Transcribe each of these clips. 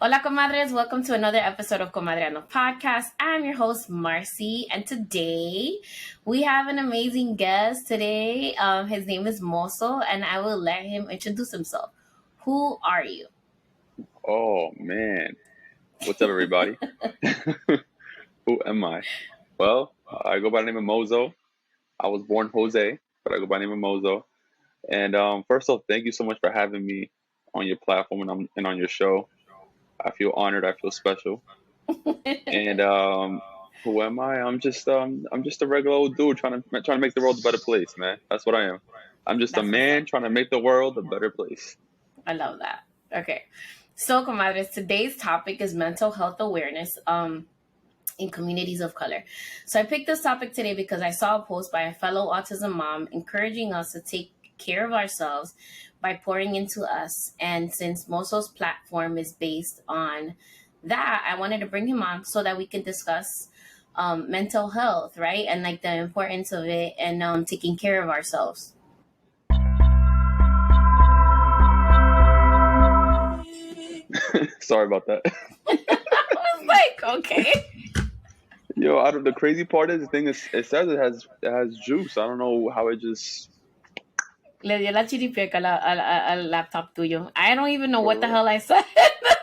Hola Comadres, welcome to another episode of Comadreando podcast. I'm your host Marcy, and today we have an amazing guest. Today, his name is Mozo, and I will let him introduce himself. Who are you? Oh man, what's up, everybody? Who am I? Well, I go by the name of Mozo. I was born Jose, but I go by the name of Mozo. And first off, thank you so much for having me on your platform and on your show. I feel honored. I feel special. And who am I? I'm just a regular old dude trying to make the world a better place, man. That's what I am. I'm just a That's what's man up. trying to make the world a better place. I love that. Okay, so Comadres, today's topic is mental health awareness. In communities of color. So I picked this topic today because I saw a post by a fellow autism mom encouraging us to take care of ourselves by pouring into us. And since Mozo's platform is based on that, I wanted to bring him on so that we can discuss mental health, right? And like the importance of it and taking care of ourselves. Sorry about that. I was like, okay. Yo, out of the crazy part is the thing is it says it has juice. I don't know how it just Le dio la chiripiaca al laptop tuyo. I don't even know what the for real. hell I said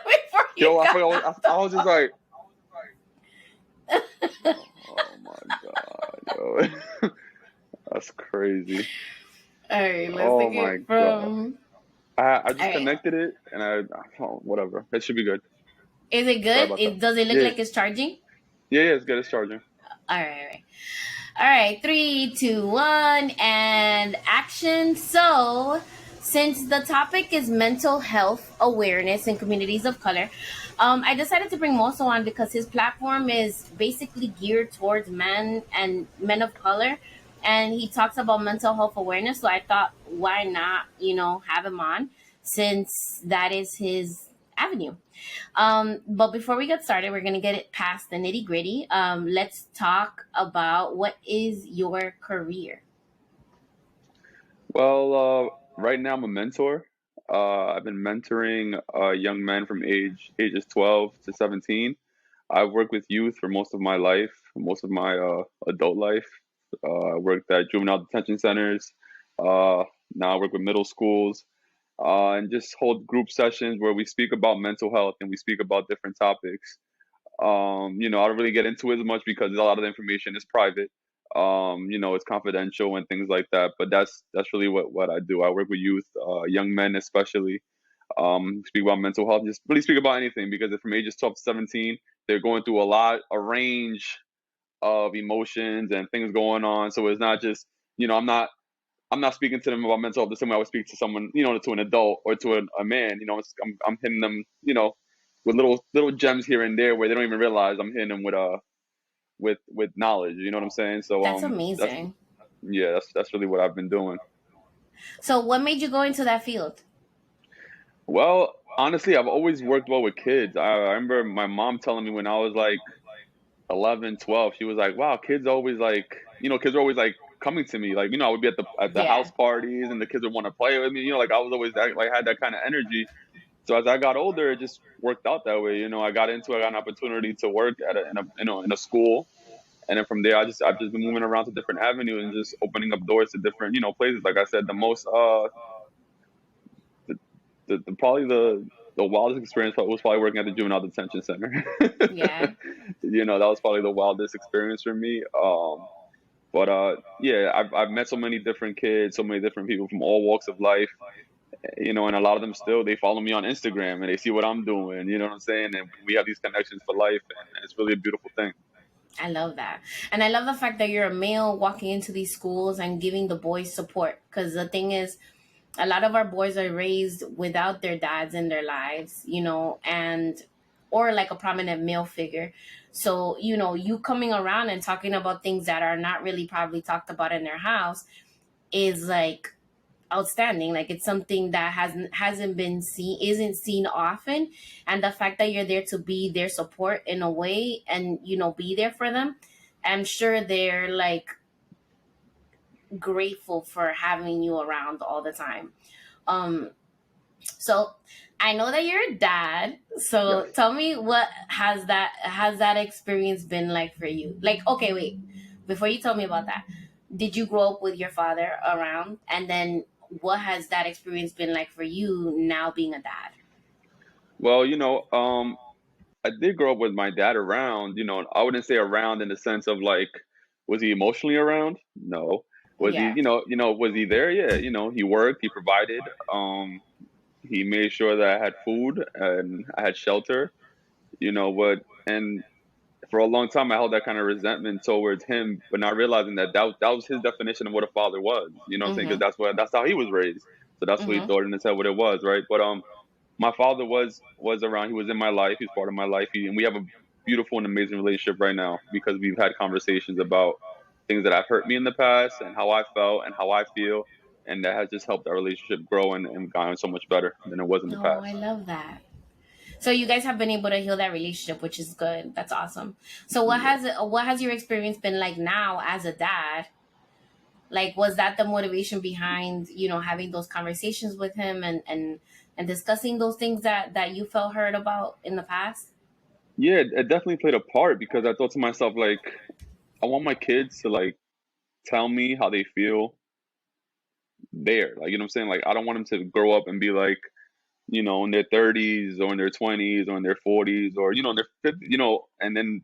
before you Yo, I got forgot. I was just like, oh my god, yo, that's crazy. All right, let's Oh take my it god, from. I All just right, connected it and oh, whatever. It should be good. is it Sorry good? about that. Does it look Yeah, like it's charging? yeah, it's good. It's charging. All right, all right. All right, 3, 2, 1, and action. So, since the topic is mental health awareness in communities of color, I decided to bring Mozo on because his platform is basically geared towards men and men of color. And he talks about mental health awareness. So I thought, why not, have him on since that is his avenue. But before we get started, we're gonna get it past the nitty gritty. Let's talk about what is your career. Well, right now I'm a mentor. I've been mentoring young men from ages 12 to 17. I've worked with youth for most of my life, most of my adult life. I worked at juvenile detention centers. Uh, Now I work with middle schools and just hold group sessions where we speak about mental health and we speak about different topics. I don't really get into it as much because a lot of the information is private. It's confidential and things like that. But that's really what I do. I work with youth, young men especially. Speak about mental health, just really speak about anything because from ages 12 to 17, they're going through a range of emotions and things going on. So it's not just, I'm not speaking to them about mental health the same way I would speak to someone, to an adult or to a man. I'm hitting them, with little gems here and there where they don't even realize I'm hitting them with knowledge. You know what I'm saying? So That's that's amazing. yeah, that's really what I've been doing. So, what made you go into that field? Well, honestly, I've always worked well with kids. I remember my mom telling me when I was like 11, 12, she was like, "Wow, kids are always like coming to me. Like, I would be at the Yeah, house parties and the kids would want to play with me. Like I was always had that kind of energy. So as I got older, it just worked out that way. I got an opportunity to work in a school, and then from there, I've just been moving around to different avenues and just opening up doors to different places. Like I said, probably the wildest experience was probably working at the juvenile detention center. yeah. That was probably the wildest experience for me. But yeah, I've met so many different kids, so many different people from all walks of life. And a lot of them still they follow me on Instagram and they see what I'm doing. You know what I'm saying? And we have these connections for life, and it's really a beautiful thing. I love that. And I love the fact that you're a male walking into these schools and giving the boys support. Because the thing is, a lot of our boys are raised without their dads in their lives, and or like a prominent male figure. So, you coming around and talking about things that are not really probably talked about in their house is like outstanding. Like it's something that hasn't been seen, isn't seen often. And the fact that you're there to be their support in a way and, be there for them, I'm sure they're like grateful for having you around all the time. Um, So I know that you're a dad. Yes. So tell me, what has that experience been like for you? Like, okay, wait. Before you tell me about that, did you grow up with your father around? And then what has that experience been like for you now being a dad? Well, I did grow up with my dad around. I wouldn't say around in the sense of like, was he emotionally around? No. Was he, Yeah. was he there? Yeah. He worked, he provided. He made sure that I had food and I had shelter. What? And for a long time, I held that kind of resentment towards him, but not realizing that was his definition of what a father was. You know what I'm saying? Because Mhm. that's how he was raised. So that's what he Mhm. thought in his head what it was, right? But my father was around. He was in my life. He was part of my life. And we have a beautiful and amazing relationship right now because we've had conversations about things that have hurt me in the past and how I felt and how I feel, and that has just helped our relationship grow and gotten so much better than it was in the Oh, I past. love that. So you guys have been able to heal that relationship, which is good. That's awesome. So Yeah. what has your experience been like now as a dad? Like, was that the motivation behind having those conversations with him and discussing those things that you felt hurt about in the past? Yeah, it definitely played a part because I thought to myself like, I want my kids to like tell me how they feel there. Like, you know what I'm saying? Like, I don't want them to grow up and be like, in their 30s or in their 20s or in their 40s or, in their 50s, and then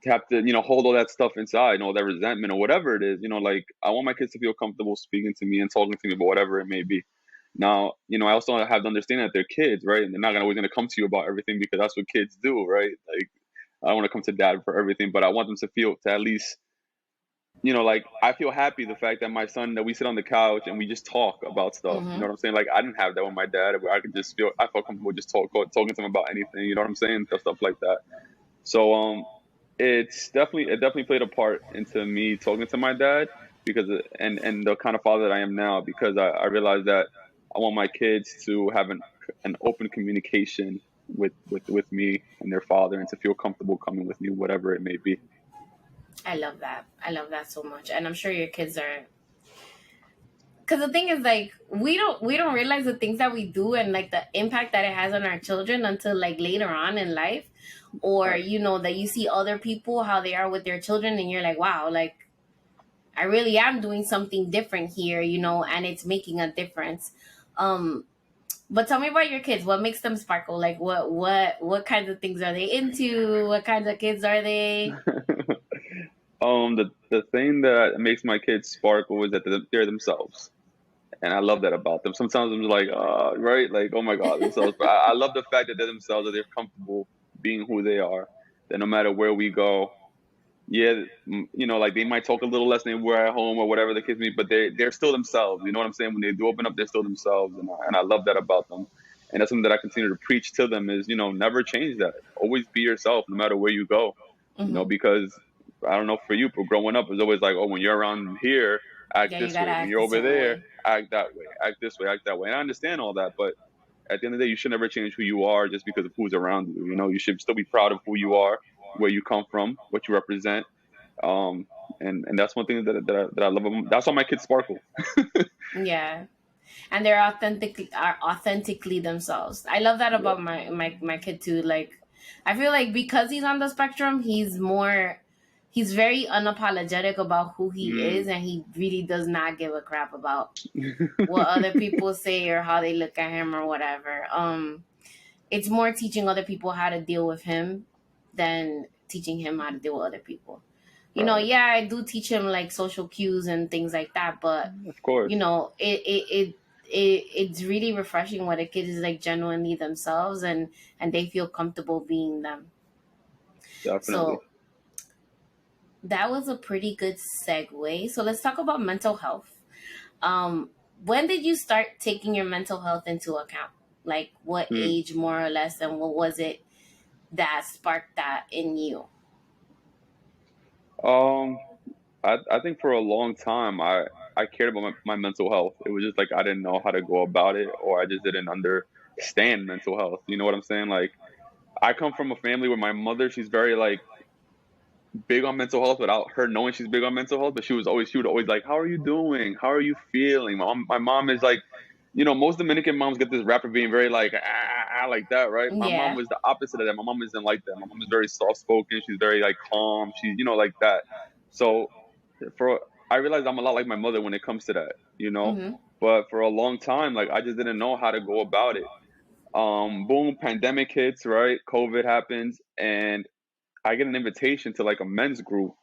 have to, hold all that stuff inside, all that resentment or whatever it is. Like, I want my kids to feel comfortable speaking to me and talking to me about whatever it may be. Now, I also have to understand that they're kids, right? And they're not always going to come to you about everything because that's what kids do, right? Like, I don't want to come to dad for everything, but I want them to feel to at least like I feel happy the fact that my son that we sit on the couch and we just talk about stuff. You know Mm-hmm. what I'm saying? Like I didn't have that with my dad where I could just I felt comfortable just talking to him about anything. You know what I'm saying? Stuff like that. So it definitely played a part into me talking to my dad because and the kind of father that I am now because I realized that I want my kids to have an open communication with me and their father and to feel comfortable coming with me whatever it may be. I love that. I love that so much, and I'm sure your kids are. Because the thing is, like, we don't realize the things that we do and like the impact that it has on our children until like later on in life, or Right. that you see other people how they are with their children, and you're like, wow, like I really am doing something different here, and it's making a difference. Um, but tell me about your kids. What makes them sparkle? Like, what kinds of things are they into? What kinds of kids are they? The thing that makes my kids sparkle is that they're themselves, and I love that about them. Sometimes I'm like, right, like oh my god, themselves. But I love the fact that they're themselves, that they're comfortable being who they are. That no matter where we go, yeah, like they might talk a little less than they were at home or whatever the case may be, but they're still themselves. You know what I'm saying? When they do open up, they're still themselves, and I love that about them. And that's something that I continue to preach to them is never change that. Always be yourself, no matter where you go. Mm-hmm. Because I don't know for you, but growing up, it's always like, oh, when you're around here, act Yeah, you this gotta way. When act you're a over certain there, way. act that way. Act this way, act that way. And I understand all that, but at the end of the day, you should never change who you are just because of who's around you. You should still be proud of who you are, where you come from, what you represent. Um, and that's one thing that I love. That's why my kids sparkle. Yeah, and they're authentically themselves. I love that Yeah. about my kid too. Like, I feel like because he's on the spectrum, he's very unapologetic about who he Mm. is, and he really does not give a crap about what other people say or how they look at him or whatever. It's more teaching other people how to deal with him than teaching him how to deal with other people. Right. Yeah, I do teach him like social cues and things like that, but Of course. it's really refreshing when a kid is like genuinely themselves and they feel comfortable being them. Definitely. So that was a pretty good segue. So let's talk about mental health. Um, when did you start taking your mental health into account? Like what Hmm. age more or less, and what was it that sparked that in you? Um, I think for a long time I cared about my mental health. It was just like I didn't know how to go about it, or I just didn't understand mental health. You know what I'm saying? Like I come from a family where my mother, she's very like big on mental health without her knowing she's big on mental health. But she would always like, "How are you doing? How are you feeling?" My mom is like most Dominican moms get this rap for being very like like that, right? My mom Yeah. was the opposite of that. My mom isn't like that. My mom is very soft spoken. She's very like calm. She's like that. So for I realized I'm a lot like my mother when it comes to that. Mm-hmm. But for a long time, like I just didn't know how to go about it. Boom, pandemic hits, right? COVID happens, and I get an invitation to like a men's group.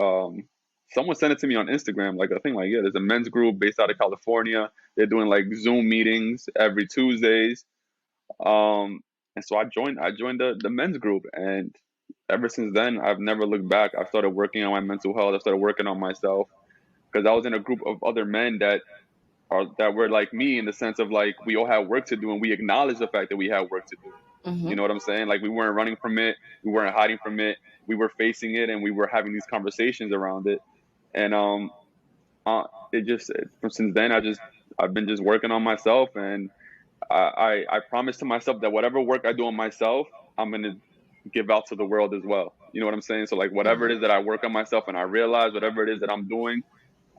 Um, Someone sent it to me on Instagram. Like I think like, yeah, there's a men's group based out of California. They're doing like Zoom meetings every Tuesdays. Um, and so I joined the men's group, and ever since then I've never looked back. I've started working on my mental health. I've started working on myself because I was in a group of other men that were like me in the sense of like we all have work to do, and we acknowledge the fact that we have work to do. You Mm-hmm. know what I'm saying? Like we weren't running from it, we weren't hiding from it, we were facing it, and we were having these conversations around it. And it just from since then I've been just working on myself, and I promise to myself that whatever work I do on myself, I'm gonna give out to the world as well. You know what I'm saying? So like whatever it Mm-hmm. is that I work on myself and I realize whatever it is that I'm doing,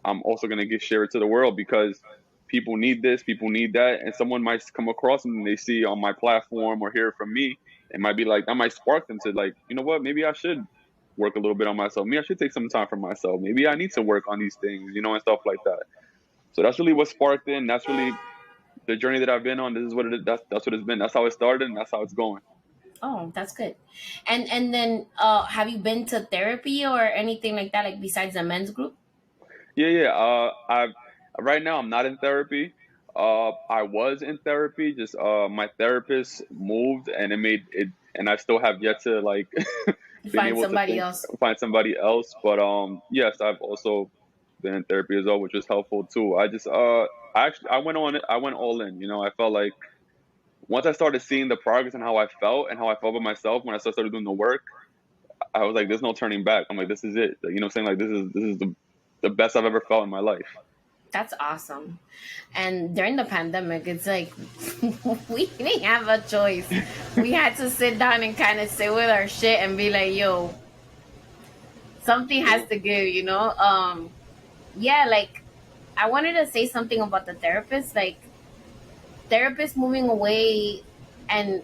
I'm also gonna share it to the world because people need this, people need that, and someone might come across and they see on my platform or hear from me, it might be like that might spark them to like, you know what, maybe I should work a little bit on myself. Maybe I should take some time for myself. Maybe I need to work on these things, and stuff like that. So that's really what sparked it. And that's really the journey that I've been on. This is what it is. That's what it's been. That's how it started, and that's how it's going. Oh, that's good. And then have you been to therapy or anything like that, like besides the men's group? Yeah, yeah. I right now I'm not in therapy. I was in therapy. Just my therapist moved, and it made it, and I still have yet to like been Find able to somebody else. find somebody else. But yes, I've also been in therapy as well, which was helpful too. I went on it. I went all in. I felt like once I started seeing the progress and how I felt about myself when I started doing the work, I was like, there's no turning back. I'm like, this is it. Like, you know what I'm saying? Like this is the best I've ever felt in my life. That's awesome. And during the pandemic, it's like we didn't have a choice. We had to sit down and kind of sit with our shit and be like, yo, something has to give, Yeah, like I wanted to say something about the therapist, like therapists moving away and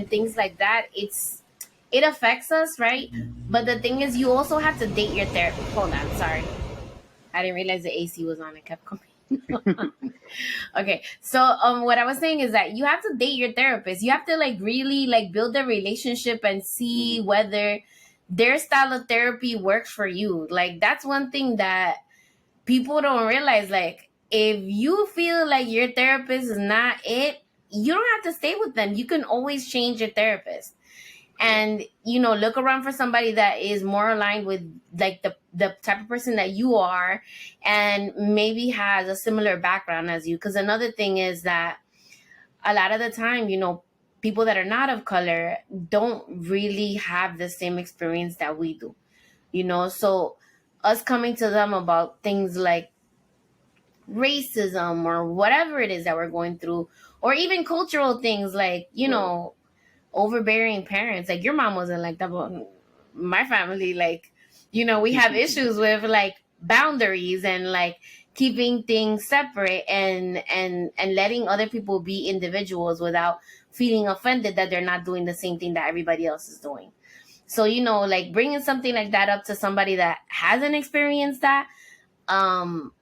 things like that. It affects us, right? But the thing is, you also have to date your therapist. Hold on, sorry, I didn't realize the AC was on. It kept coming. Okay, so what I was saying is that you have to date your therapist. You have to like really like build a relationship and see Hmm. whether their style of therapy works for you. Like that's one thing that people don't realize. Like if you feel like your therapist is not it, you don't have to stay with them. You can always change your therapist, Yeah. and look around for somebody that is more aligned with like the type of person that you are, and maybe has a similar background as you. Because another thing is that a lot of the time, people that are not of color don't really have the same experience that we do, so us coming to them about things like racism or whatever it is that we're going through, or even cultural things like Right. overbearing parents. Like your mom wasn't like that, but my family, like, we have issues with like boundaries and like keeping things separate and letting other people be individuals without feeling offended that they're not doing the same thing that everybody else is doing. So, like bringing something like that up to somebody that hasn't experienced that, um,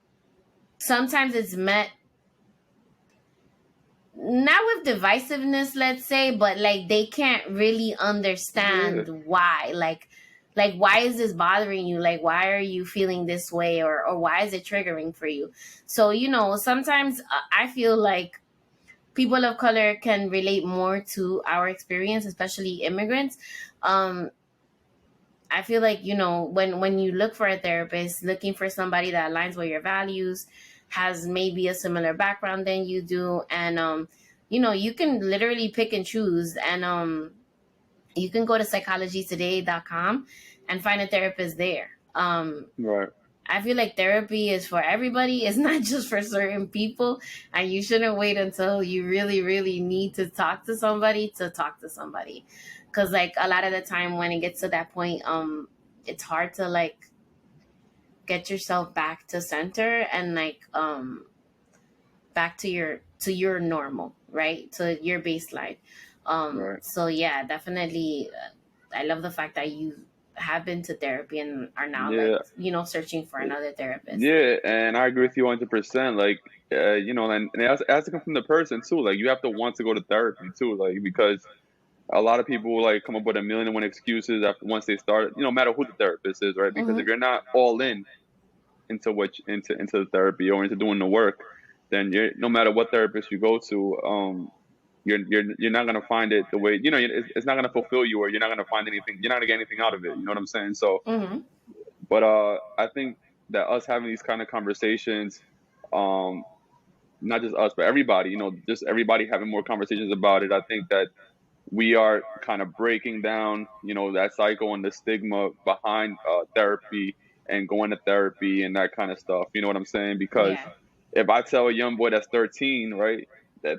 sometimes it's met not with divisiveness, let's say, but like they can't really Yeah. understand why. Like why is this bothering you? Like why are you feeling this way, or why is it triggering for you? So sometimes I feel like people of color can relate more to our experience, especially immigrants. um I feel like, when you look for a therapist, looking for somebody that aligns with your values, has maybe a similar background than you do, and you can literally pick and choose, and you can go to psychologytoday.com and find a therapist there. Right. I feel like therapy is for everybody. It's not just for certain people, and you shouldn't wait until you really, really need to talk to somebody to talk to somebody. Because like a lot of the time when it gets to that point, it's hard to like get yourself back to center and like back to your normal, right? To your baseline. Right. So yeah, definitely, I love the fact that you have been to therapy and are now like, Yeah. searching for another therapist. Yeah, and I agree with you 100%. Like, and it has to come from the person too. Like, you have to want to go to therapy too. Like, because a lot of people like come up with a million and one excuses after once they start. No matter who the therapist is, right? Because if Mm-hmm. you're not all in into into the therapy or into doing the work, then you're no matter what therapist you go to, you're not gonna find it the way it's not gonna fulfill you, or you're not gonna find anything. You're not gonna get anything out of it. You know what I'm saying? So, Mm-hmm. but I think that us having these kind of conversations, um, not just us, but everybody, just everybody having more conversations about it. I think that we are kind of breaking down, that cycle and the stigma behind therapy and going to therapy and that kind of stuff. You know what I'm saying? Because Yeah. if I tell a young boy that's 13, right, that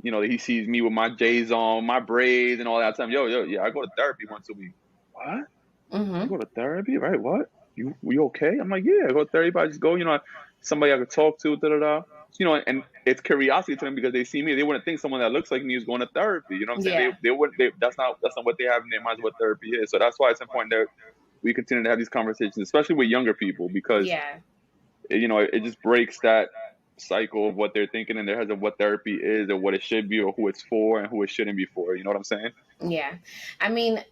he sees me with my J's on, my braids, and all that time, yo, yeah, I go to therapy once a week. What? You Mm-hmm. go to therapy, right? What? You okay? I'm like, yeah, I go to therapy. I just go, somebody I could talk to, da da da. And it's curiosity to them because they see me. They wouldn't think someone that looks like me is going to therapy. You know what I'm saying? Yeah. They wouldn't. That's not what they have in their minds what therapy is. So that's why it's important that we continue to have these conversations, especially with younger people, because Yeah. it just breaks that cycle of what they're thinking in their heads of what therapy is or what it should be or who it's for and who it shouldn't be for. You know what I'm saying? Yeah. I mean,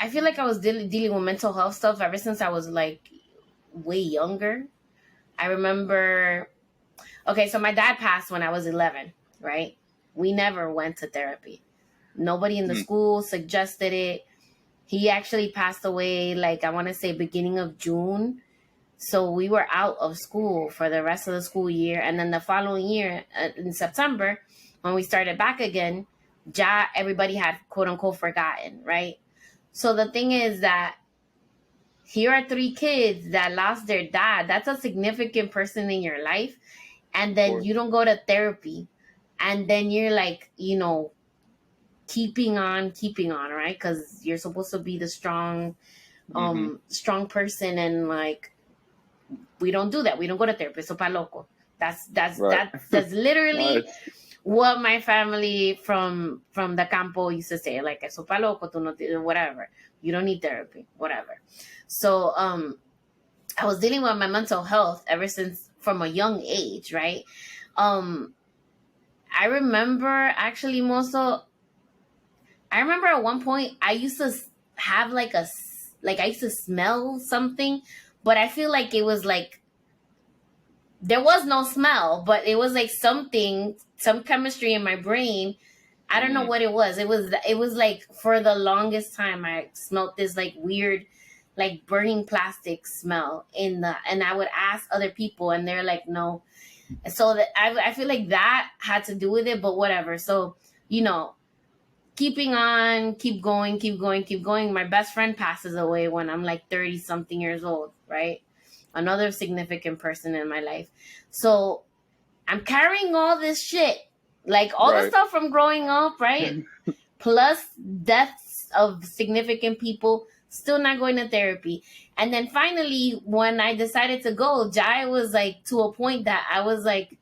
I feel like I was dealing with mental health stuff ever since I was like way younger. I remember, okay, so my dad passed when I was 11, right? We never went to therapy. Nobody in the Mm, school suggested it. He actually passed away, like, I want to say beginning of June. So we were out of school for the rest of the school year. And then the following year, in September, when we started back again, everybody had quote unquote forgotten, right? So the thing is that here are three kids that lost their dad. That's a significant person in your life. And of then course. you don't go to therapy. And then you're like, keeping on, right? Because you're supposed to be the Hmm. strong person, and like, we don't do that. We don't go to therapy. Sopa loco. That's that's Right. that's that's No, literally it's what my family from the campo used to say. Like, sopa loco, tú no whatever. You don't need therapy, whatever. So I was dealing with my mental health ever since from a young age, right? Um, I remember actually, Mozo, I remember at one point I used to have like I used to smell something, but I feel like it was like there was no smell, but it was like some chemistry in my brain. I don't know mm, what it was. It was like for the longest time I smelled this like weird, like burning plastic smell and I would ask other people and they're like, no. So that I feel like that had to do with it, but whatever. So, you know, keeping on, keep going, keep going, keep going. My best friend passes away when I'm like 30 something years old, right? Another significant person in my life. So I'm carrying all this shit, like all the right. stuff from growing up, right? Plus deaths of significant people, still not going to therapy. And then finally, when I decided to go, Jai was like to a point that I was like,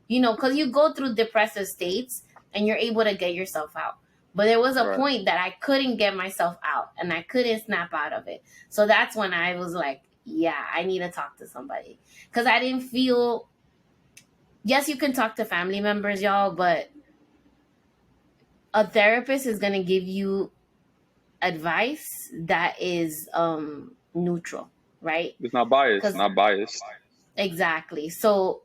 because you go through depressive states and you're able to get yourself out. But there was a Right. point that I couldn't get myself out and I couldn't snap out of it. So that's when I was like, yeah, I need to talk to somebody. Because I didn't feel, yes, you can talk to family members, y'all, but a therapist is going to give you advice that is neutral, right? It's not biased. Because Not biased. exactly. So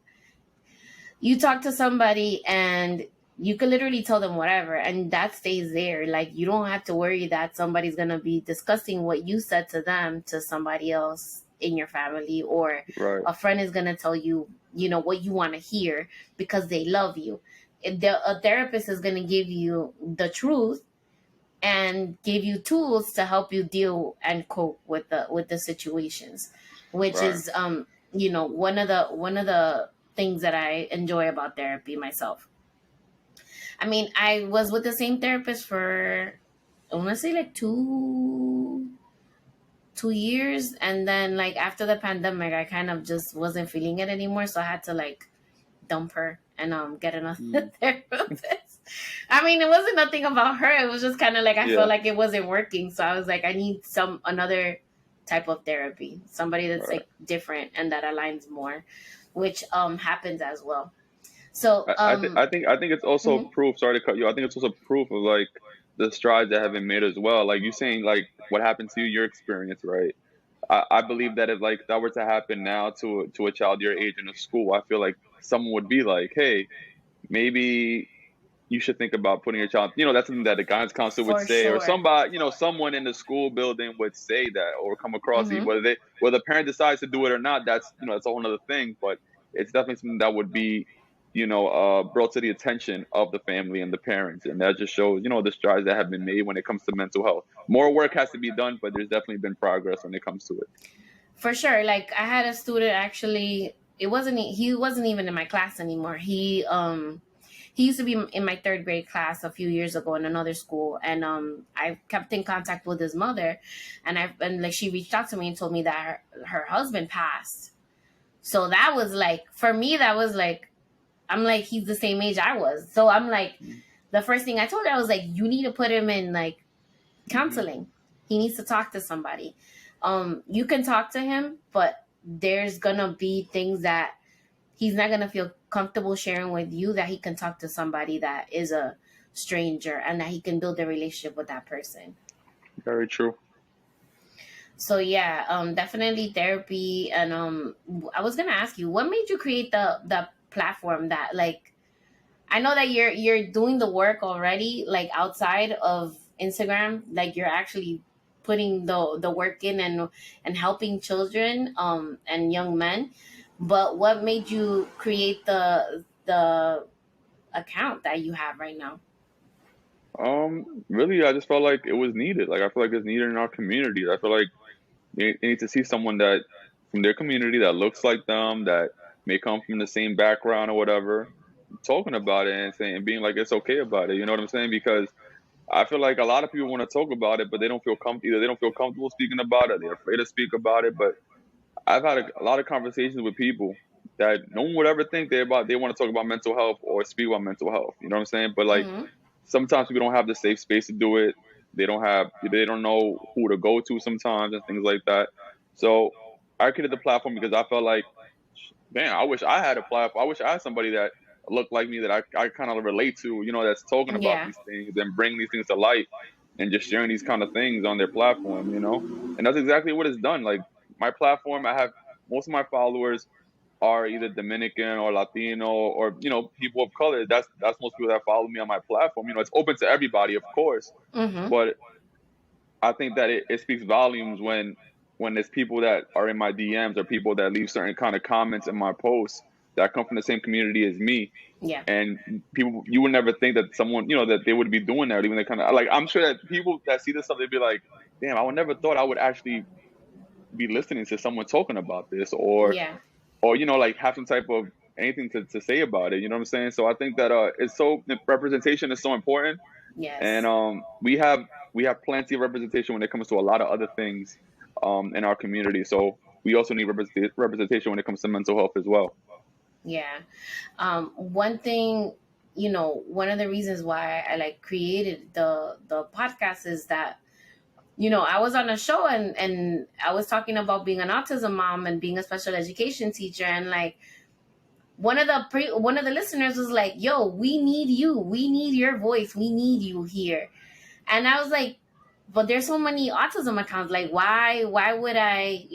you talk to somebody and you can literally tell them whatever and that stays there. Like, you don't have to worry that somebody's going to be discussing what you said to them to somebody else in your family, or Right. a friend is going to tell you, what you want to hear because they love you. A therapist is going to give you the truth and give you tools to help you deal and cope with the situations, which Right. is one of the things that I enjoy about therapy myself. I mean, I was with the same therapist for, I want to say, like 2 years, and then like after the pandemic I kind of just wasn't feeling it anymore, so I had to like dump her and get another Mm. therapist. I mean, it wasn't nothing about her. It was just kind of like I felt Yeah. like it wasn't working, so I was like, I need another type of therapy, somebody that's Right. like different and that aligns more, which happens as well. So I think it's also mhm. proof. Sorry to cut you. I think it's also proof of like the strides that have been made as well. Like you saying like what happened to you, your experience, right? I believe that if like that were to happen now to a child your age in a school, I feel like someone would be like, hey, maybe you should think about putting your child, that's something that the guidance counselor would For say, or sure. somebody, someone in the school building would say that or come across it. Hmm. Whether the parent decides to do it or not, that's a whole other thing. But it's definitely something that would be, brought to the attention of the family and the parents. And that just shows, the strides that have been made when it comes to mental health. More work has to be done, but there's definitely been progress when it comes to it. For sure. Like I had a student actually. He wasn't even in my class anymore. He used to be in my third grade class a few years ago in another school, and I kept in contact with his mother, and like she reached out to me and told me that her husband passed. So that was like, for me, that was like, I'm like, he's the same age I was. So I'm like, the first thing I told her, I was like, you need to put him in like Mm-hmm. counseling. He needs to talk to somebody. You can talk to him, but there's gonna be things that he's not gonna feel comfortable sharing with you, that he can talk to somebody that is a stranger and that he can build a relationship with that person. Very true. So yeah, definitely therapy. And I was gonna ask you, what made you create the platform that, like, I know that you're doing the work already, like outside of Instagram, like you're actually putting the work in and helping children and young men. But what made you create the account that you have right now? Really, I just felt like it was needed. Like I feel like it's needed in our communities. I feel like they need to see someone that from their community that looks like them, that may come from the same background or whatever, talking about it and saying and being like it's okay about it. You know what I'm saying? Because I feel like a lot of people want to talk about it, but they don't feel comfortable. Either they don't feel comfortable speaking about it, they're afraid to speak about it. But I've had a lot of conversations with people that no one would ever think they want to talk about mental health or speak about mental health. You know what I'm saying? But like Mm-hmm. sometimes people don't have the safe space to do it. They don't know who to go to sometimes and things like that. So I created the platform because I felt like, man, I wish I had a platform. I wish I had somebody that looked like me that I kind of relate to, that's talking about Yeah. these things and bringing these things to light and just sharing these kind of things on their platform. And that's exactly what it's done. Like my platform, I have most of my followers are either Dominican or Latino or people of color. That's most people that follow me on my platform. It's open to everybody, of course, Mm-hmm. but I think that it speaks volumes when there's people that are in my DMs or people that leave certain kind of comments in my posts that come from the same community as me. Yeah. And people, you would never think that someone, that they would be doing that, or even they kind of like. I'm sure that people that see this stuff, they'd be like, "Damn, I would never thought I would actually be listening to someone talking about this, Yeah. or like have some type of anything to say about it." You know what I'm saying? So I think that representation is so important, and Yes. we have plenty of representation when it comes to a lot of other things in our community. So we also need representation when it comes to mental health as well. Yeah. One thing, one of the reasons why I like created the podcast is that, I was on a show and I was talking about being an autism mom and being a special education teacher, and like one of the listeners was like, "Yo, we need you. We need your voice. We need you here." And I was like, "But there's so many autism accounts. Like, why would I,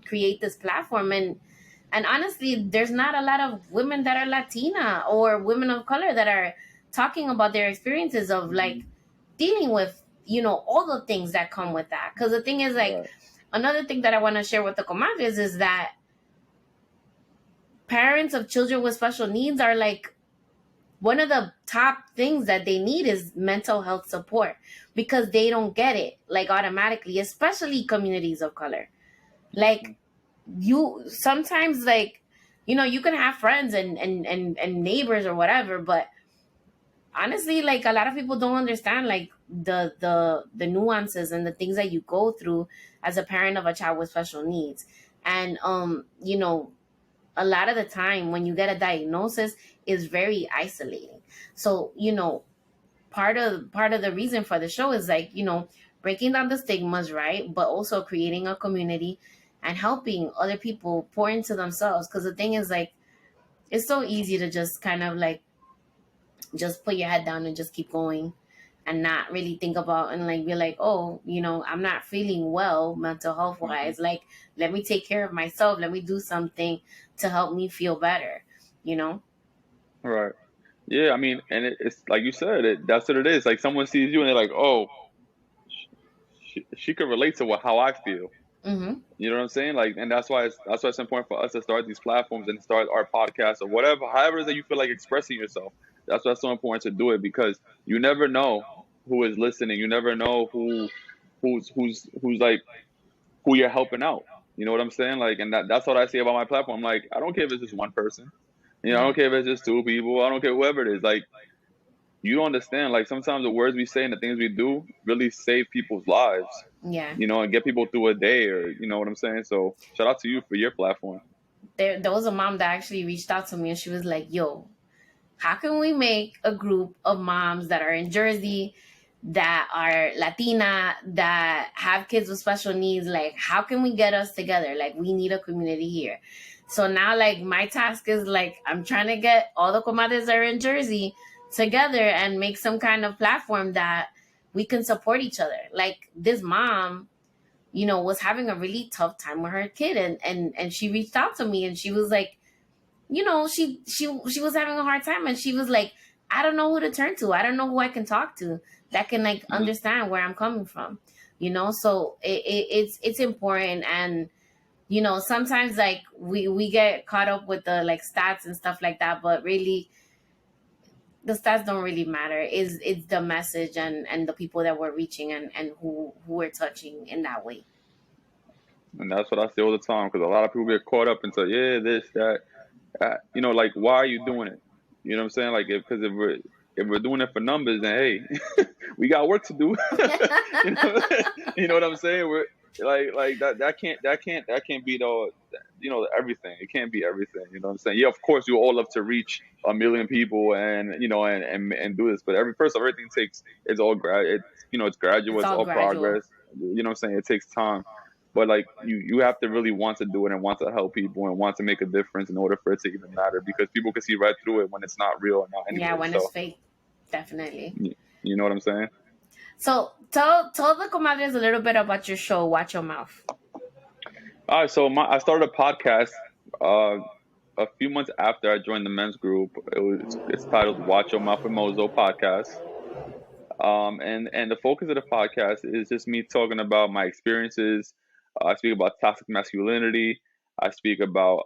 create this platform?" And honestly, there's not a lot of women that are Latina or women of color that are talking about their experiences of like Mhm. dealing with, all the things that come with that. Because the thing is, like, Right. another thing that I want to share with the comadres is that parents of children with special needs are like, one of the top things that they need is mental health support, because they don't get it like automatically, especially communities of color. Like, Mhm. you sometimes, like, you can have friends and neighbors or whatever, but honestly, like, a lot of people don't understand like the nuances and the things that you go through as a parent of a child with special needs. And a lot of the time when you get a diagnosis is very isolating. So, part of the reason for the show is like, breaking down the stigmas, right? But also creating a community and helping other people pour into themselves. Because the thing is, like, it's so easy to just kind of like just put your head down and just keep going and not really think about and like be like, oh, I'm not feeling well mental health Hmm. wise. Like, let me take care of myself. Let me do something to help me feel better, you know? Right. Yeah, I mean, and it's like you said, that's what it is. Like someone sees you and they're like, "Oh, she could relate to how I feel." Mm-hmm. You know what I'm saying? Like, and that's why it's important for us to start these platforms and start our podcast or whatever, however it is that you feel like expressing yourself. That's why it's so important to do it because you never know who is listening. You never know who's like who you're helping out. You know what I'm saying? Like, and that's what I say about my platform. Like, I don't care if it's just one person. I Yeah. don't care if it's just two people. I don't care whoever it is. Like, you don't understand. Like, sometimes the words we say and the things we do really save people's lives. Yeah. And get people through a day, or you know what I'm saying. So, shout out to you for your platform. There was a mom that actually reached out to me and she was like, yo, how can we make a group of moms that are in Jersey, that are Latina, that have kids with special needs? Like, how can we get us together? Like, we need a community here. So now, like, my task is like, I'm trying to get all the comadres that are in Jersey together and make some kind of platform that we can support each other. Like, this mom, was having a really tough time with her kid, and she reached out to me and she was like, she was having a hard time, and she was like, I don't know who to turn to. I don't know who I can talk to that can like Mm. understand where I'm coming from. So it's important. And sometimes like we get caught up with the like stats and stuff like that, but really the stats don't really matter. It's the message and the people that we're reaching, and who we're touching in that way. And that's what I say all the time because a lot of people get caught up into yeah, this, that. Like why are you doing it? You know what I'm saying? Like if we're doing it for numbers, then hey, we got work to do. you know, you know what I'm saying? We're like that can't be everything. It can't be everything. You know what I'm saying? Yeah, of course you all love to reach a million people and and do this, but everything takes it's all it's gradual, It's it's all all gradual. progress. You know what I'm saying? It takes time. But like you have to really want to do it and want to help people and want to make a difference in order for it to even matter because people can see right through it when it's not real or not Yeah, anyway. when it's So fake, definitely. you know what I'm saying? So tell the comadres a little bit about your show. Watch your mouth. All right, so I started a podcast uh, a few months after I joined the men's group. It's titled "Watch Your Mouth with Mozo" podcast. And the focus of the podcast is just me talking about my experiences. I speak about toxic masculinity. I speak about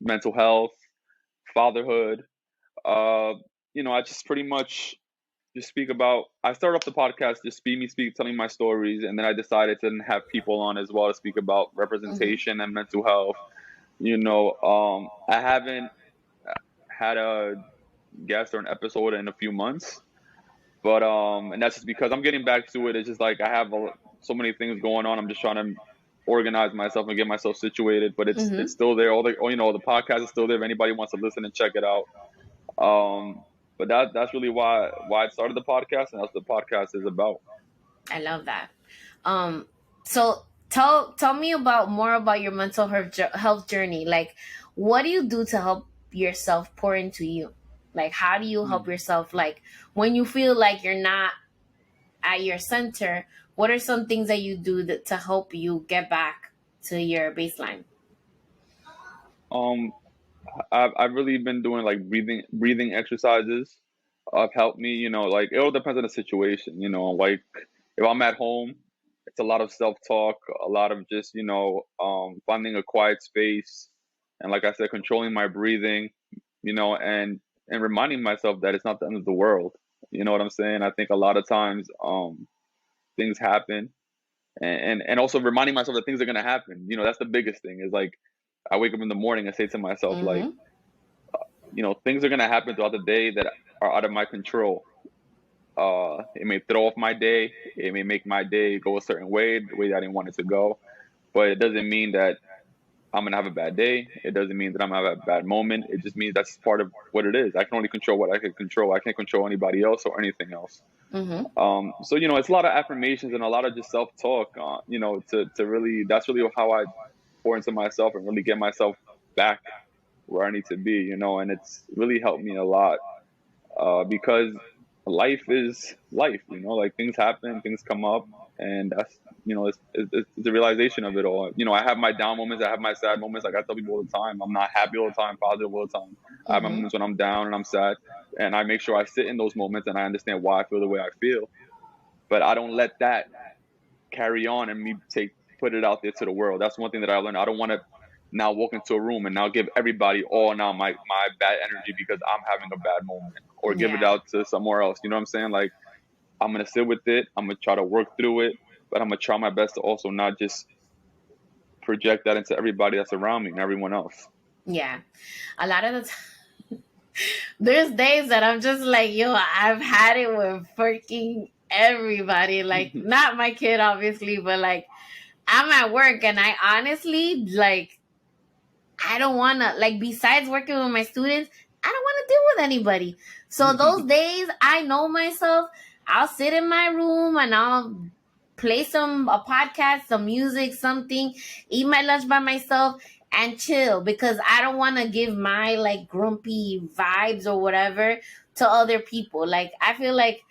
mental health, fatherhood. Uh, I just pretty much just speak about. I started off the podcast just telling my stories, and then I decided to have people on as well to speak about Mm-hmm. representation and mental health. I haven't had a guest or an episode in a few months, but and that's just because I'm getting back to it. It's just like I have so many things going on. I'm just trying to organize myself and get myself situated. But it's Mm-hmm. still there. All the podcast is still there. If anybody wants to listen and check it out. But that's really why I started the podcast, and that's what the podcast is about. I love that. Um, so tell me about more about your mental health journey. Like, what do you do to help yourself pour into you? Like, how do you help Hmm. yourself? Like, when you feel like you're not at your center, what are some things that you do to help you get back to your baseline? Um, I've really been doing like breathing exercises. Have helped me. Like it all depends on the situation. Like if I'm at home, it's a lot of self talk, a lot of just finding a quiet space, and like I said, controlling my breathing. And reminding myself that it's not the end of the world. You know what I'm saying? I think a lot of times things happen, and also reminding myself that things are gonna happen. That's the biggest thing. Is like I wake up in the morning and say to myself like Mm-hmm. things are going to happen throughout the day that are out of my control. It may throw off my day. It may make my day go a certain way, the way that I didn't want it to go. But it doesn't mean that I'm gonna have a bad day. It doesn't mean that I'm gonna have a bad moment. It just means that's part of what it is. I can only control what I can control. I can't control anybody else or anything else. Mm-hmm. So it's a lot of affirmations and a lot of just self talk. To really, that's really how I pour into myself and really get myself back where I need to be. And it's really helped me a lot, because life is life. Like things happen, things come up, and that's it's a realization of it all. I have my down moments, I have my sad moments. Like I tell people all the time, I'm not happy all the time, positive all the time. I have my Mm-hmm. moments when I'm down and I'm sad, and I make sure I sit in those moments and I understand why I feel the way I feel. But I don't let that carry on and me put it out there to the world. That's one thing that I learned. I don't want to now walk into a room and now give everybody all now my bad energy because I'm having a bad moment, or give it Yeah. out to somewhere else. You know what I'm saying? Like I'm gonna sit with it. I'm gonna try to work through it, but I'm gonna try my best to also not just project that into everybody that's around me and everyone else. Yeah. A lot of the time, there's days that I'm just like, yo, I've had it with freaking everybody. Like, not my kid, obviously, but like, I'm at work and I honestly, like, I don't want to, like, besides working with my students, I don't want to deal with anybody. So those days, I know myself. I'll sit in my room and I'll play a podcast, some music, something, eat my lunch by myself and chill, because I don't want to give my like grumpy vibes or whatever to other people. Like, I feel like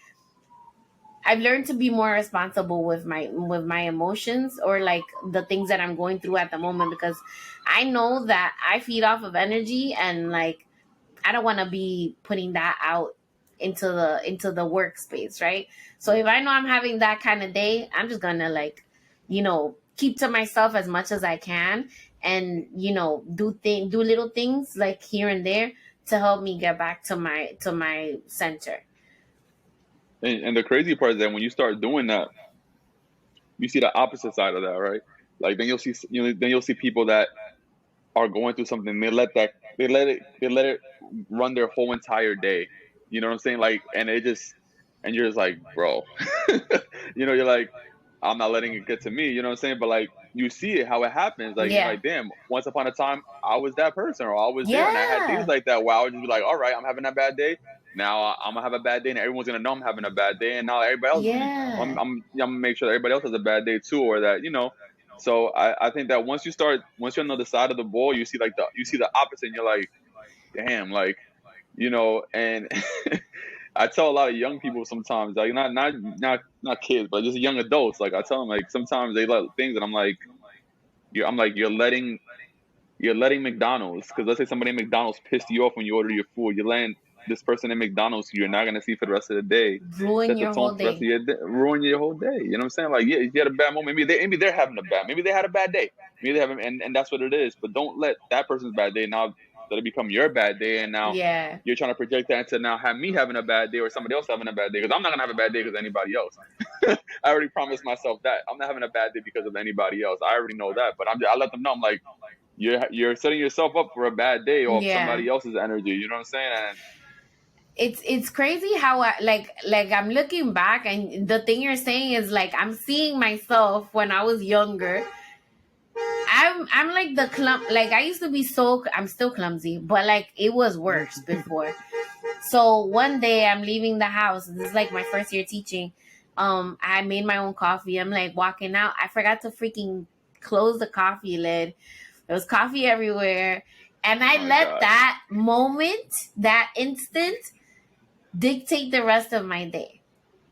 I've learned to be more responsible with my emotions, or like the things that I'm going through at the moment, because I know that I feed off of energy, and like I don't want to be putting that out into the workspace, right? So if I know I'm having that kind of day, I'm just gonna like, keep to myself as much as I can, and do little things like here and there to help me get back to my center. And the crazy part is that when you start doing that, you see the opposite side of that, right? Like then you'll see people that are going through something. They let it run their whole entire day. You know what I'm saying? Like, and you're just like, bro, you're like, I'm not letting it get to me. You know what I'm saying? But like, you see it how it happens. Like, you're Yeah. like, damn. Once upon a time, I was that person, or I was there, and I had days Yeah. like that where I would just be like, all right, I'm having a bad day. Now I'm gonna have a bad day, and everyone's gonna know I'm having a bad day, and now everybody else, I'm, Yeah. I'm, I'm gonna make sure that everybody else has a bad day too, or that So I think that once you're on the other side of the ball, you see the opposite, and you're like, damn, like, and I tell a lot of young people sometimes, like not kids, but just young adults. Like I tell them, like sometimes they let things, and I'm like, you're letting McDonald's, because let's say somebody at McDonald's pissed you off when you order your food. You're letting this person at McDonald's who you're not gonna see for the rest of the day Ruin set the your tone whole for the rest of day. your day, ruin your whole day. You know what I'm saying? Like, yeah, you had a bad moment. Maybe they're having maybe they had a bad day. Maybe they haven't, and that's what it is. But don't let that person's bad day now let it become your bad day, and now Yeah. you're trying to project that into now have me having a bad day or somebody else having a bad day, because I'm not gonna have a bad day because anybody else. I already promised myself that I'm not having a bad day because of anybody else. I already know that, but I let them know. I'm like, you're setting yourself up for a bad day off Yeah. somebody else's energy. You know what I'm saying? And It's crazy how like I'm looking back, and the thing you're saying is like I'm seeing myself when I was younger. I'm like the like I used to be so, I'm still clumsy, but like it was worse before. So one day I'm leaving the house. This is like my first year teaching. I made my own coffee. I'm like walking out. I forgot to freaking close the coffee lid. There was coffee everywhere. And I oh my let God. that moment, that instant, dictate the rest of my day.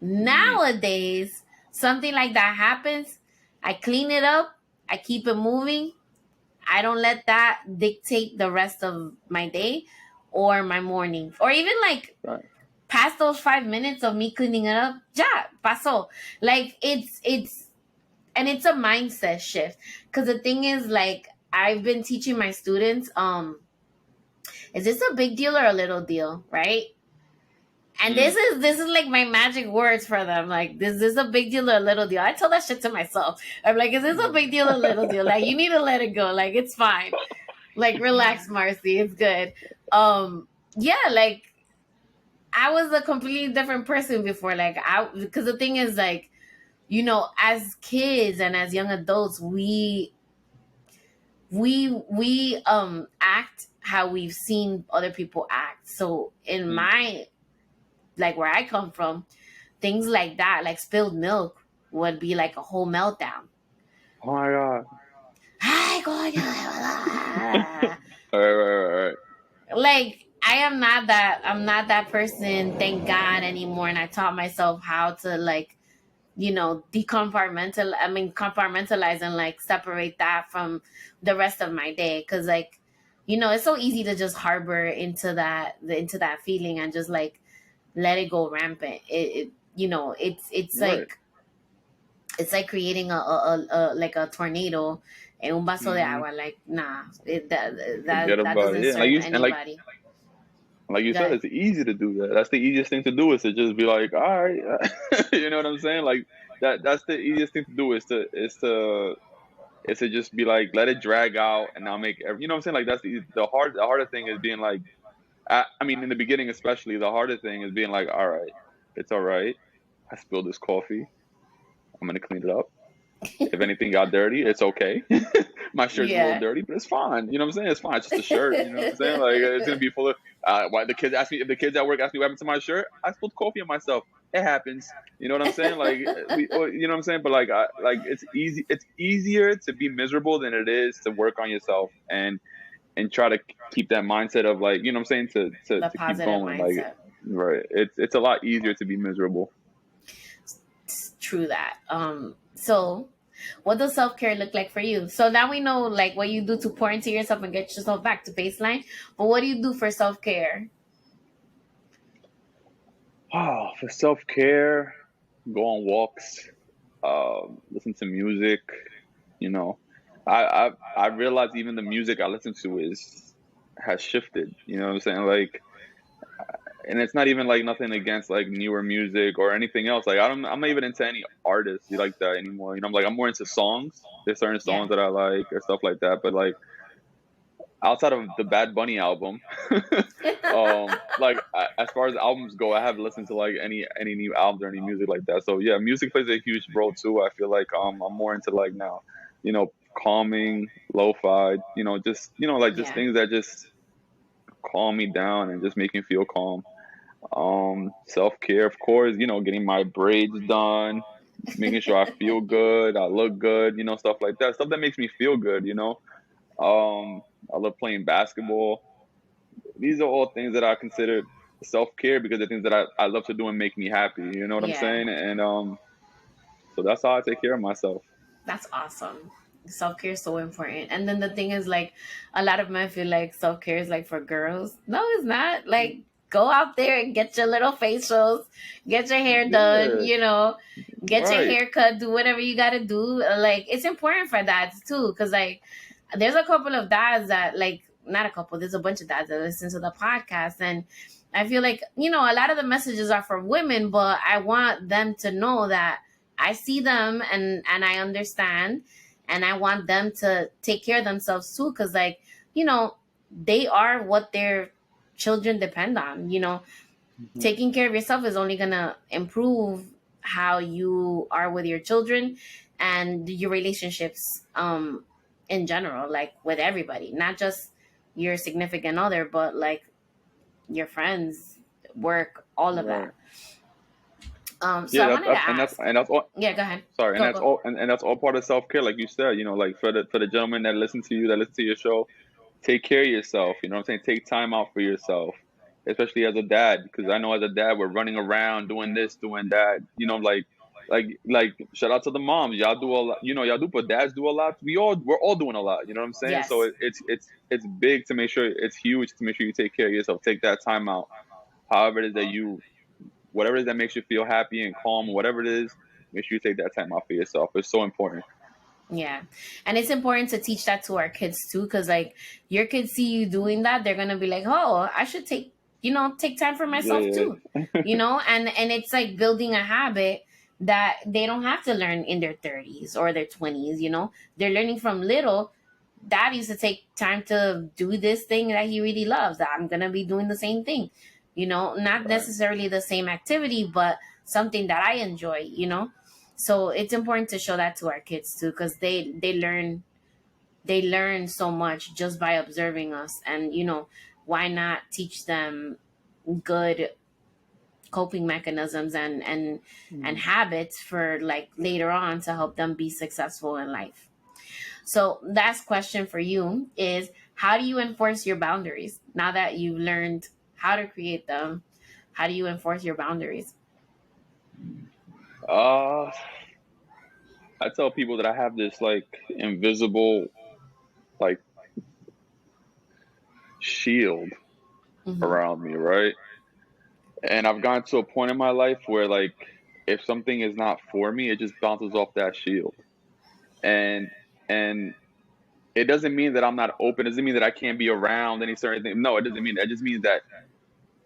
Mm, Nowadays, something like that happens, I clean it up, I keep it moving. I don't let that dictate the rest of my day or my morning, or even like right. past those 5 minutes of me cleaning it up. Ja, pasó. Like and it's a mindset shift. Because the thing is, like, I've been teaching my students, is this a big deal or a little deal, right? And this Mm. is like my magic words for them. Like, this is a big deal or a little deal. I tell that shit to myself. I'm like, is this a big deal or a little deal? Like, you need to let it go. Like, it's fine. Like, relax, Marcy. It's good. Yeah, like I was a completely different person before. Like, because the thing is, like, as kids and as young adults, we act how we've seen other people act. So in Mm. my, like where I come from, things like that, like spilled milk, would be like a whole meltdown. Oh my god. Hi, God. All right, right, right, Like I'm not that person, thank God, anymore. And I taught myself how to, like, compartmentalize and like separate that from the rest of my day. Cause like, it's so easy to just harbor into that feeling and just like let it go rampant. It's right. Right. like, it's like creating a like a tornado en un vaso de Mm-hmm. agua. Like, nah, Forget that about it. doesn't Yeah, serve and anybody. like you said, Good. it's easy to do that. That's the easiest thing to do is to just be like, all right, you know what I'm saying? Like that's the easiest thing to do is to just be like, let it drag out and not make you know what I'm saying? Like that's the harder thing is being like, I mean, in the beginning especially, the harder thing is being like, all right, it's all right. I spilled this coffee. I'm gonna clean it up. If anything got dirty, it's okay. My shirt's a little Yeah. dirty, but it's fine. You know what I'm saying? It's fine. It's just a shirt. You know what I'm saying? Like it's gonna be full of. Why the kids ask me if the kids at work ask me what happened to my shirt? I spilled coffee on myself. It happens. You know what I'm saying? Like you know what I'm saying? But like it's easy. It's easier to be miserable than it is to work on yourself and try to keep that mindset of like you know what I'm saying The to keep positive going. Like mindset. right. It's a lot easier to be miserable. It's true that. So what does self-care look like for you? So now we know like what you do to pour into yourself and get yourself back to baseline. But what do you do for self-care? Oh, for self care, go on walks, listen to music. You know, I realize even the music I listen to is has shifted. You know what I'm saying? Like, and it's not even like nothing against like newer music or anything else. Like, I'm not even into any artists like that anymore. You know, I'm more into songs. There's certain Yeah. songs that I like or stuff like that. But like outside of the Bad Bunny album, as far as albums go, I haven't listened to like any new albums or any music like that. So yeah, music plays a huge role too. I feel like I'm more into like now, you know, calming, lo-fi, just like just Yeah. things that just calm me down and just make me feel calm. Self-care, of course, getting my braids done, making sure I feel good, I look good, stuff like that. Stuff that makes me feel good. I love playing basketball. These are all things that I consider self care because they're things that I love to do and make me happy. You know what I'm Yeah. saying? And so that's how I take care of myself. That's awesome. Self care is so important. And then the thing is, like, a lot of men feel like self care is like for girls. No, it's not. Like, go out there and get your little facials, get your hair done, Yeah, get your right. hair cut, do whatever you got to do. Like, it's important for dads too. Cause, like, there's a couple of dads that, like, not a couple, there's a bunch of dads that listen to the podcast. And I feel like, a lot of the messages are for women, but I want them to know that I see them and I understand, and I want them to take care of themselves too, because like they are what their children depend on. Mhm. Taking care of yourself is only gonna improve how you are with your children and your relationships in general, like with everybody, not just your significant other, but like your friends, work, all of Right. that. So Yeah, I wanted to that's ask. and that's all. Yeah, go ahead. Sorry, and Go that's go. all, and that's all part of self care, like you said. Like for the gentlemen that listen to you, that listen to your show, take care of yourself. You know what I'm saying? Take time out for yourself, especially as a dad, because I know as a dad we're running around doing this, doing that. Like shout out to the moms. Y'all do a lot. Y'all do, but dads do a lot. We're all doing a lot. You know what I'm saying? So Yes. it's big to make sure it's huge to make sure you take care of yourself. Take that time out. However it is that whatever it is that makes you feel happy and calm, whatever it is, make sure you take that time out for yourself. It's so important. Yeah. And it's important to teach that to our kids too, because like your kids see you doing that, they're gonna be like, oh, I should take time for myself Yeah, too. And it's like building a habit that they don't have to learn in their 30s or their 20s. They're learning from little. Dad used to take time to do this thing that he really loves. I'm gonna be doing the same thing. Not right. necessarily the same activity, but something that I enjoy. So it's important to show that to our kids too, because they they learn so much just by observing us. And why not teach them good coping mechanisms and habits for like later on to help them be successful in life. So last question for you is, how do you enforce your boundaries now that you've learned how to create them? How do you enforce your boundaries? Uh, I tell people that I have this like invisible like shield Mm-hmm. around me, right? And I've gotten to a point in my life where like if something is not for me, it just bounces off that shield. And and it doesn't mean that I'm not open. It doesn't mean that I can't be around any certain thing. No, it doesn't mean that. It just means that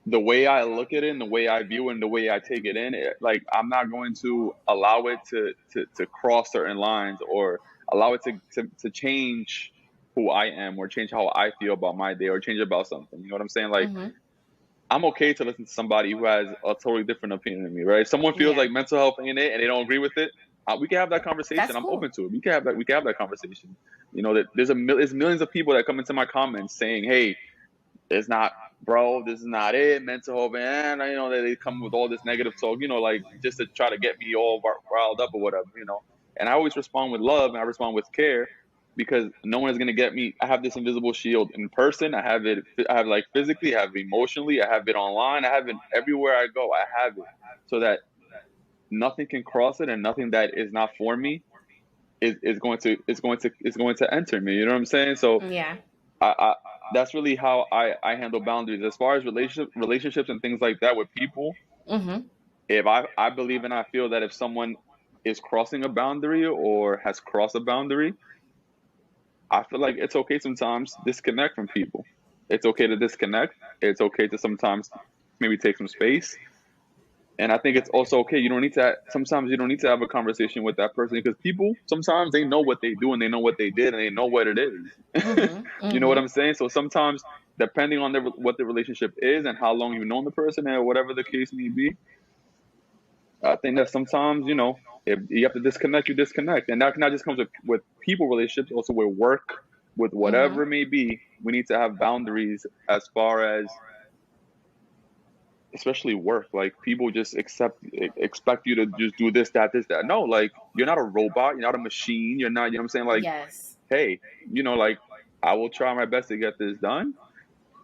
the way I look at it and the way I view it and the way I take it in, like I'm not going to allow it to cross certain lines or allow it to change who I am or change how I feel about my day or change about something. You know what I'm saying? Like Mm-hmm. I'm okay to listen to somebody who has a totally different opinion than me, right? If someone feels Yeah, like mental health ain't it and they don't agree with it, we can have that conversation. that's I'm cool. open to it. We can have that conversation. You know that there's millions of people that come into my comments saying, "Hey, it's not, bro. This is not it. Mental health, man." You know they come with all this negative talk. You know, like just to try to get me all riled up or whatever. You know, and I always respond with love and I respond with care because no one is gonna get me. I have this invisible shield in person. I have it. I have like physically. I have it emotionally. I have it online. I have it everywhere I go. I have it so that nothing can cross it and nothing that is not for me is going to enter me. You know what I'm saying? So Yeah. I that's really how I handle boundaries as far as relationships and things like that with people. Mm-hmm. If I believe and I feel that if someone is crossing a boundary or has crossed a boundary, I feel like it's okay sometimes disconnect from people. It's okay to disconnect. It's okay to sometimes maybe take some space. And I think it's also okay. You don't need to. Sometimes you don't need to have a conversation with that person because people sometimes they know what they do and they know what they did and they know what it is. Mm-hmm. You know what Mm-hmm. I'm saying? So sometimes, depending on what the relationship is and how long you've known the person and whatever the case may be, I think that sometimes if you have to disconnect, you disconnect, and that not just comes with people relationships, also with work, with Mm-hmm. whatever it may be. We need to have boundaries as far as especially work. Like people just expect you to just do this that. No, like you're not a robot, you're not a machine, you're not, you know what I'm saying? Like, Yes. hey, like I will try my best to get this done,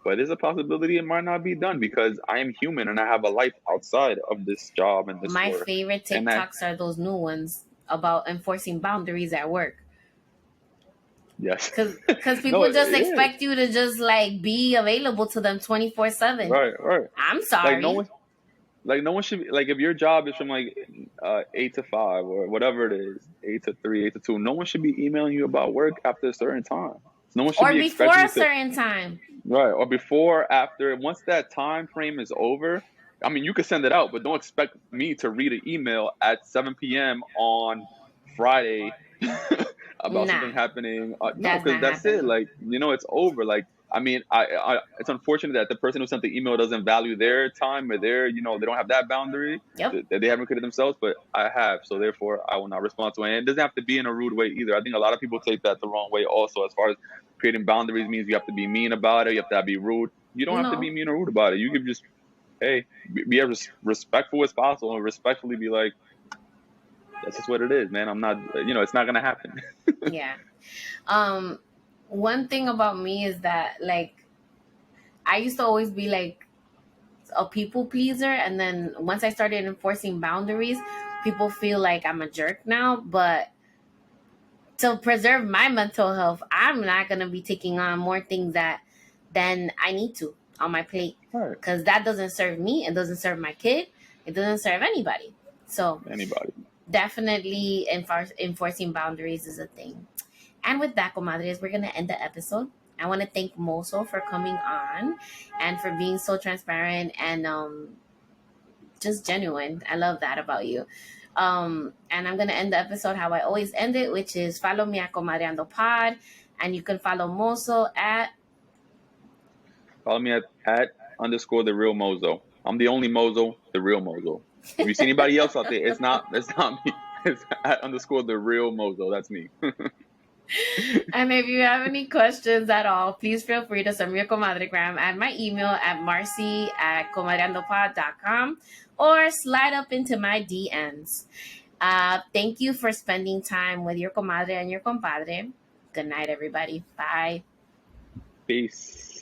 but there's a possibility it might not be done because I am human and I have a life outside of this job and this My work. favorite And that TikToks are those new ones about enforcing boundaries at work. yes. Cause No, people just yeah. expect you to just like be available to them 24/7. Right, right. I'm Like no sorry. one like no one should be like if your job is from like 8 to 5 or whatever it is, 8 to 3, 8 to 2, no one should be emailing you about work after a certain time. No one should Or be before expecting a you to certain time. right or before, after. Once that time frame is over, I mean you could send it out, but don't expect me to read an email at 7 p.m. on Friday about Nah, something happening. No, that's because not that's it. happening. Like it's over. Like I mean, it's unfortunate that the person who sent the email doesn't value their time or they don't have that boundary Yep. that they haven't created themselves. But I have, so therefore I will not respond to it. And it doesn't have to be in a rude way either. I think a lot of people take that the wrong way. Also, as far as creating boundaries means you have to be mean about it. You have to be rude. You don't have to be No. mean or rude about it. You can just hey be as respectful as possible and respectfully be like, that's just what it is, man. I'm not. It's not gonna happen. Yeah. Um, One thing about me is that like I used to always be like a people pleaser, and then once I started enforcing boundaries, people feel like I'm a jerk now. But to preserve my mental health, I'm not gonna be taking on more things that than I need to on my plate, All right. because that doesn't serve me. It doesn't serve my kid. It doesn't serve anybody. So Anybody. definitely enforcing boundaries is a thing. And with that, comadres, we're gonna end the episode. I want to thank Mozo for coming on and for being so transparent and just genuine. I love that about you. And I'm gonna end the episode how I always end it, which is follow me at Comadreando Pod, and you can follow Mozo at Follow me at underscore the real Mozo. I'm the only Mozo, the real Mozo. If you see anybody else out there, it's not me. It's at underscore the real Mozo. That's me. And if you have any questions at all, please feel free to send me a Comadre-Gram at my email at marcy@comadreandopod.com or slide up into my DMs. Thank you for spending time with your comadre and your compadre. Good night, everybody. Bye. Peace.